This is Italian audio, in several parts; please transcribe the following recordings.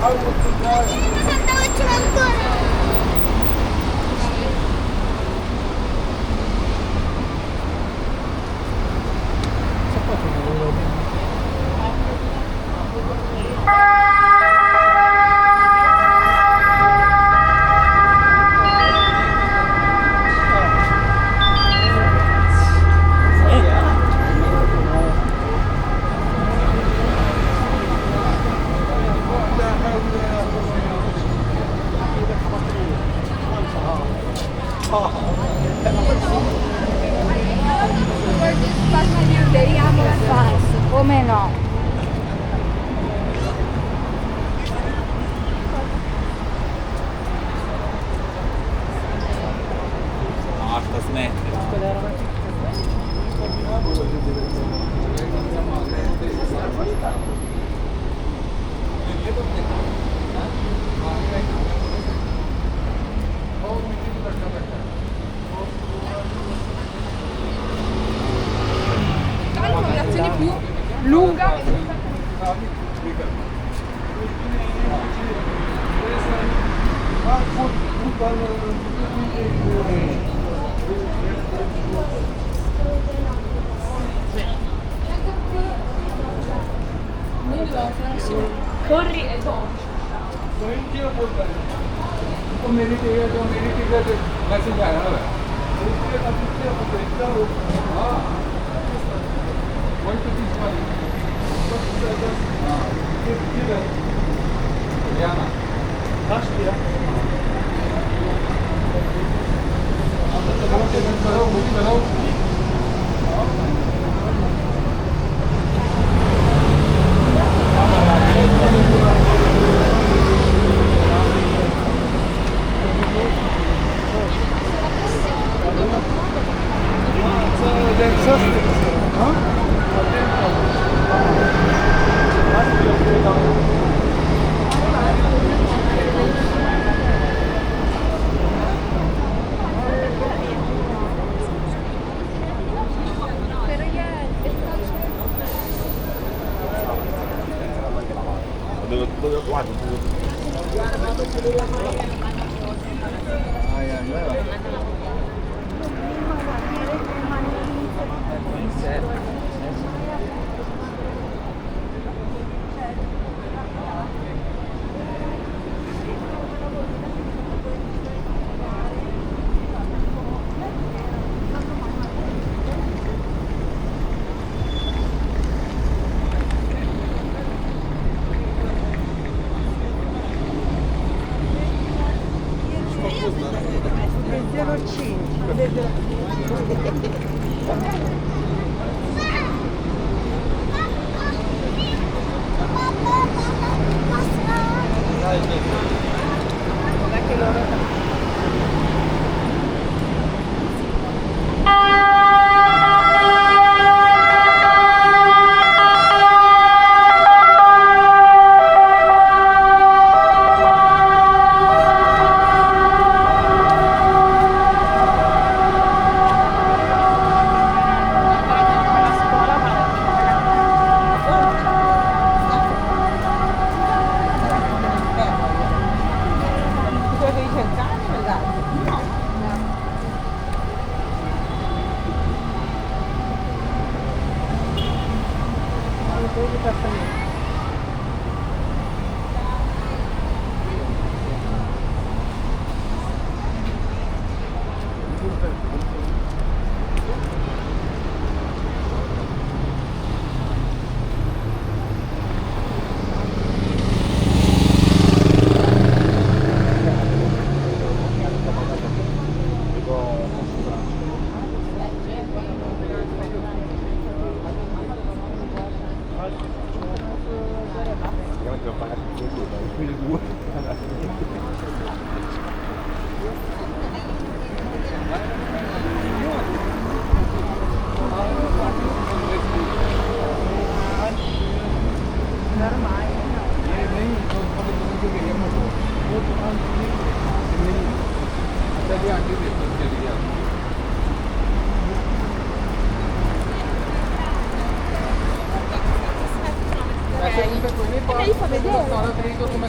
Sandwich ancora. Speriamo la fast, come no? Basta smettere. Un'azione più lunga. Corri e torci. मेरी ticket message आया है हाँ वही तो चीज वाली हरियाणा लास्ट किया करो बुक करो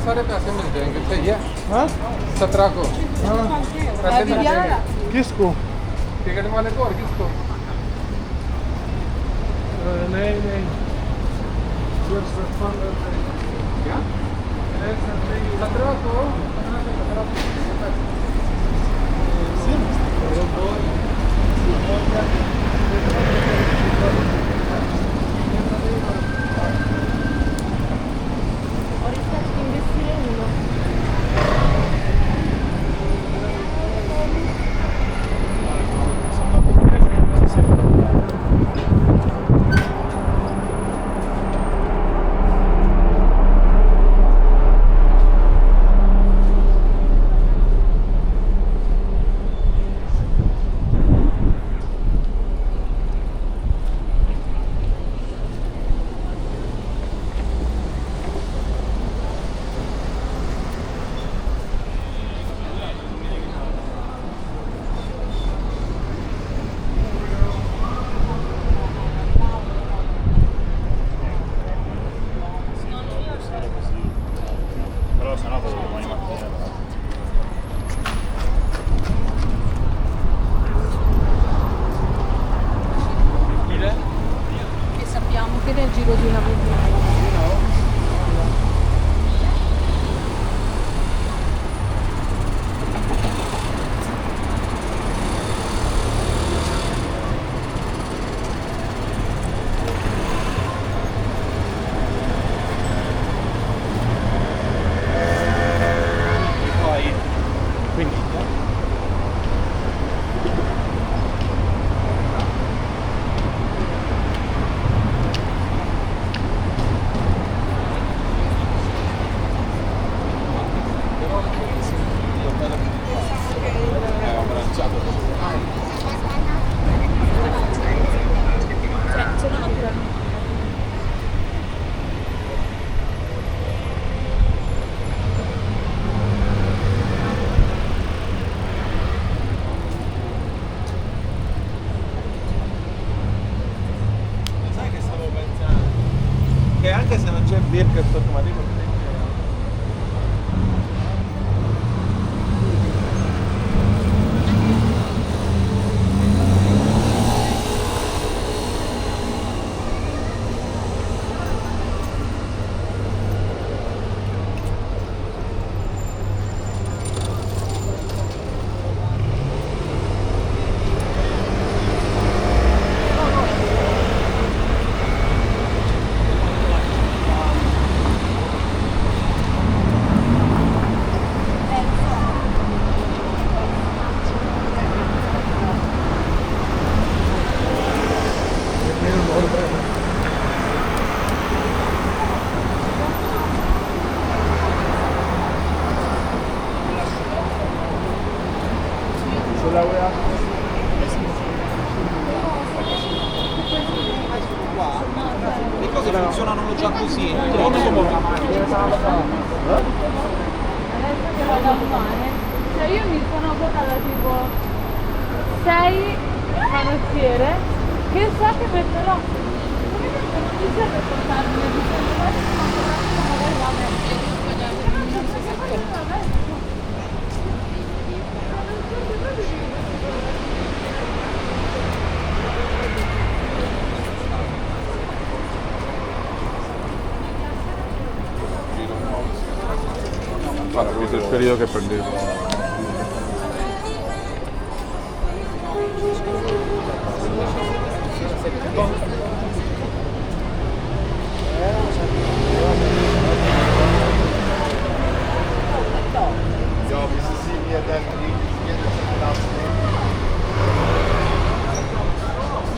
सारे पैसे मिल जाएंगे, सही है? हाँ 17 को हाँ पैसे मिल जाएंगे। किसको टिकट वाले को और किसको? नहीं नहीं क्या? 17 को Però sennò avevo domani mattina. Che sappiamo che nel giro di una vita. Poi, quindi ho abbracciato. C'è un'altra. Sai che stavo pensando? Che anche se non c'è Birkenstock sotto ma dico sulla web le cose funzionano già così, non come Adesso che vado a fare, cioè io mi sono portata tipo 6 carrozziere che sa che metterò. Non mi serve portarmi le magari Guarda, questo è il periodo che prendevo. Ja, wissen Sie, wie er dann jeden Platz nimmt?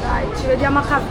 Dai, ci vediamo a casa.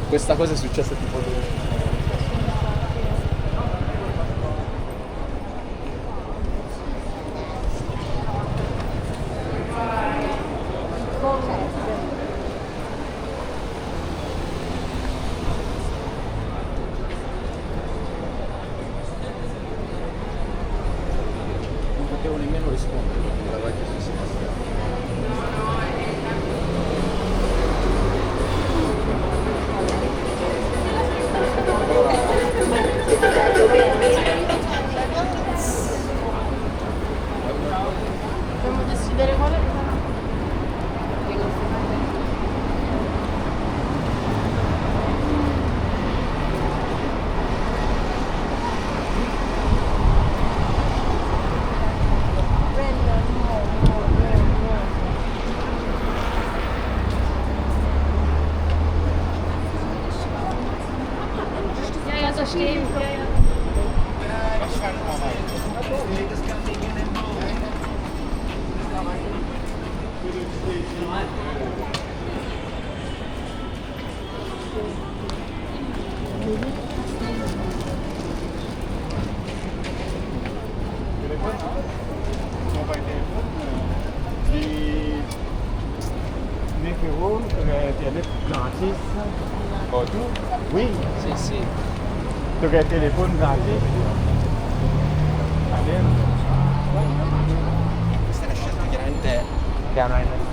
Questa cosa è successa tipo non potevo nemmeno rispondere perché la vecchia si Dobbiamo decidere quale Ja, ja, da stehen. Ja, ja. gratis. Oui, Sì, sì. tu hai telefono gratis. Questa è una scelta chiaramente che ha una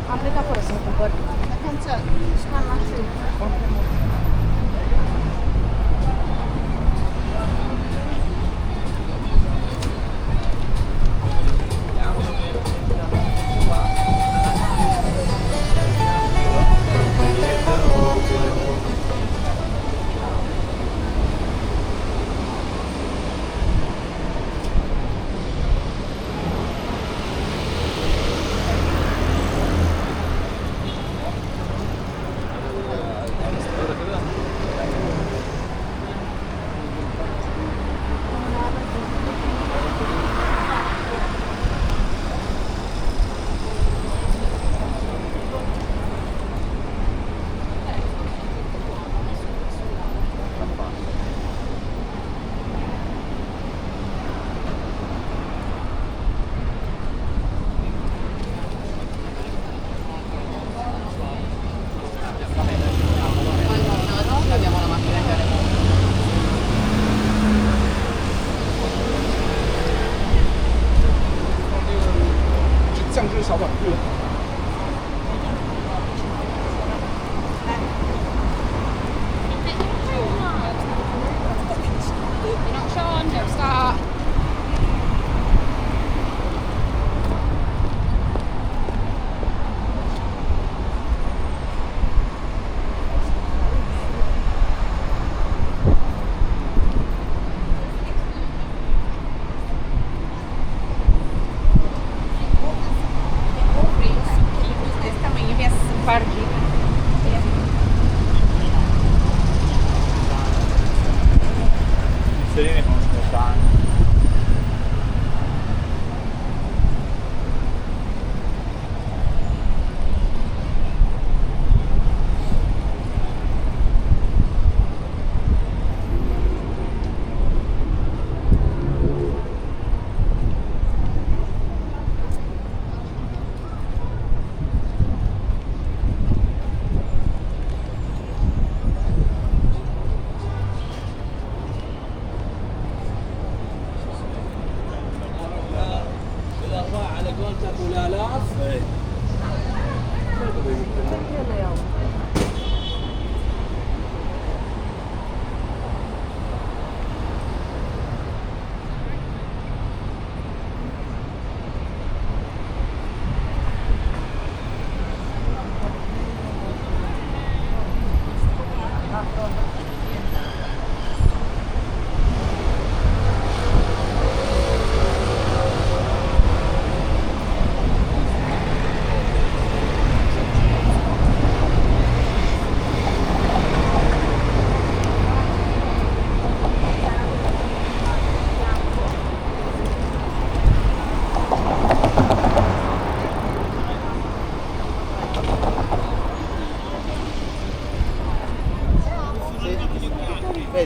Aplica por eso, por cancha, şmanlar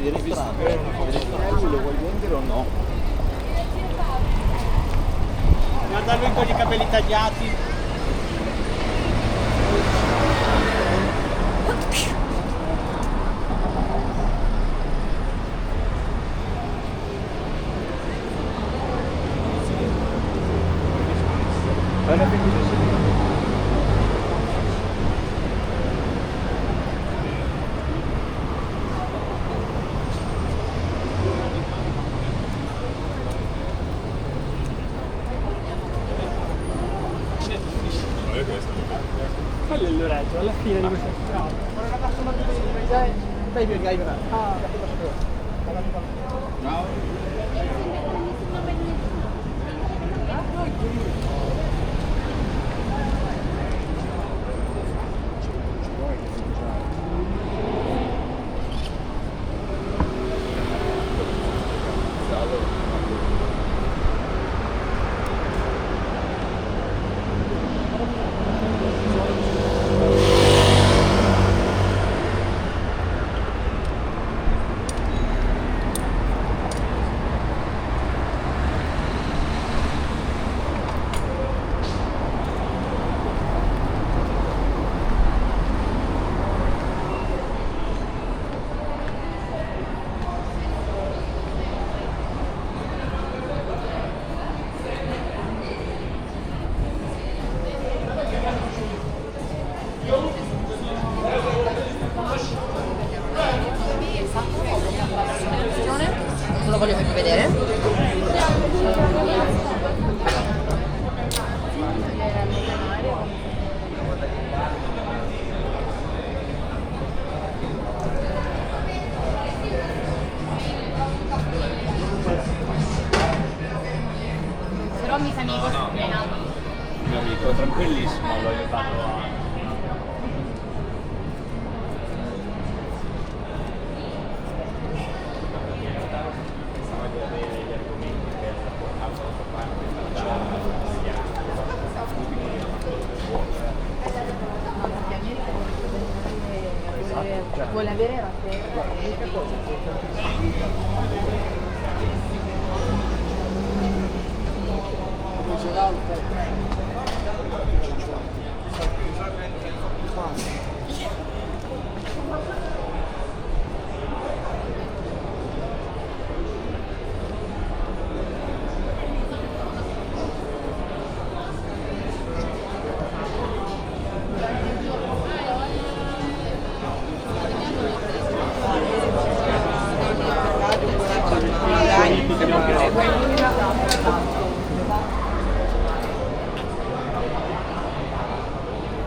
viene visto che lui lo vuoi vendere o no? Guarda lui con i capelli tagliati. Quello è il Loreggio, alla fine di questa strada. Dai più gai Non lo voglio farvi vedere. Però mi sa amico scombinato. Mio amico, tranquillissimo, l'ho aiutato a... Vuole avere la terra. C'era